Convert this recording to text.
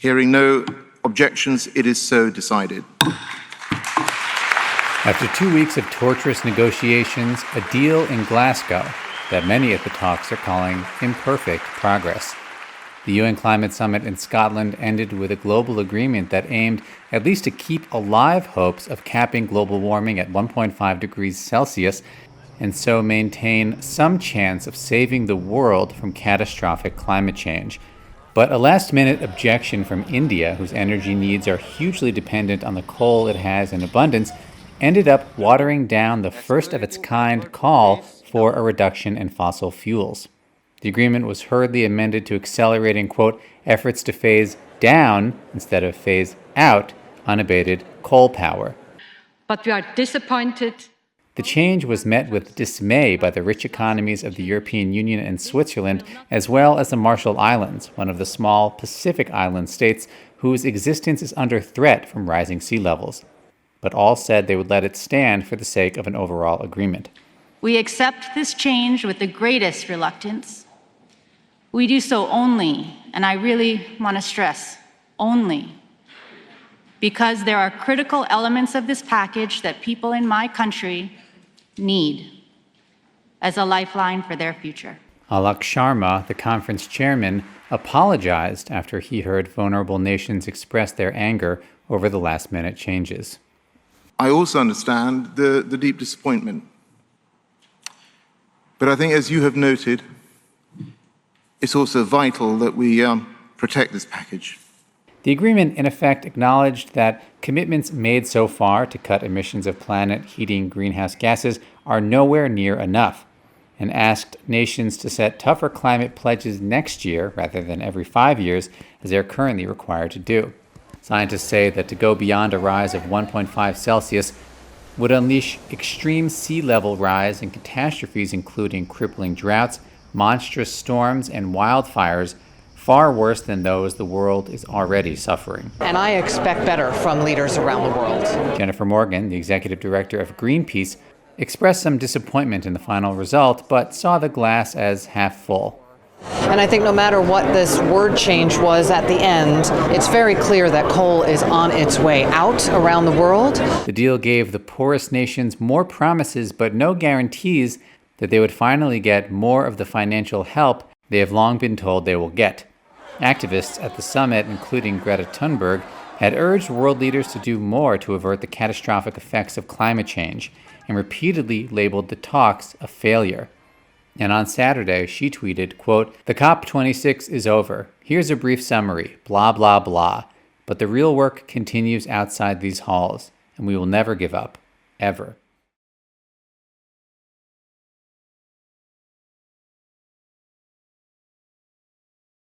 Hearing no objections, it is so decided. After 2 weeks of torturous negotiations, a deal in Glasgow that many at the talks are calling imperfect progress. The UN Climate Summit in Scotland ended with a global agreement that aimed at least to keep alive hopes of capping global warming at 1.5 degrees Celsius and so maintain some chance of saving the world from catastrophic climate change. But a last-minute objection from India, whose energy needs are hugely dependent on the coal it has in abundance, ended up watering down the first-of-its-kind call for a reduction in fossil fuels. The agreement was hurriedly amended to accelerating, quote, efforts to phase down instead of phase out unabated coal power. But we are disappointed. The change was met with dismay by the rich economies of the European Union and Switzerland, as well as the Marshall Islands, one of the small Pacific island states whose existence is under threat from rising sea levels. But all said they would let it stand for the sake of an overall agreement. We accept this change with the greatest reluctance. We do so only, and I really want to stress, only, because there are critical elements of this package that people in my country need as a lifeline for their future. Alok Sharma, the conference chairman, apologized after he heard vulnerable nations express their anger over the last-minute changes. I also understand the deep disappointment. But I think, as you have noted, it's also vital that we protect this package. The agreement, in effect, acknowledged that commitments made so far to cut emissions of planet-heating greenhouse gases are nowhere near enough, and asked nations to set tougher climate pledges next year rather than every 5 years, as they are currently required to do. Scientists say that to go beyond a rise of 1.5 Celsius would unleash extreme sea level rise and catastrophes including crippling droughts, monstrous storms, and wildfires, far worse than those the world is already suffering. And I expect better from leaders around the world. Jennifer Morgan, the executive director of Greenpeace, expressed some disappointment in the final result, but saw the glass as half full. And I think no matter what this word change was at the end, it's very clear that coal is on its way out around the world. The deal gave the poorest nations more promises, but no guarantees that they would finally get more of the financial help they have long been told they will get. Activists at the summit, including Greta Thunberg, had urged world leaders to do more to avert the catastrophic effects of climate change and repeatedly labeled the talks a failure. And on Saturday, she tweeted, quote, "The COP26 is over. Here's a brief summary, blah, blah, blah. But the real work continues outside these halls, and we will never give up, ever."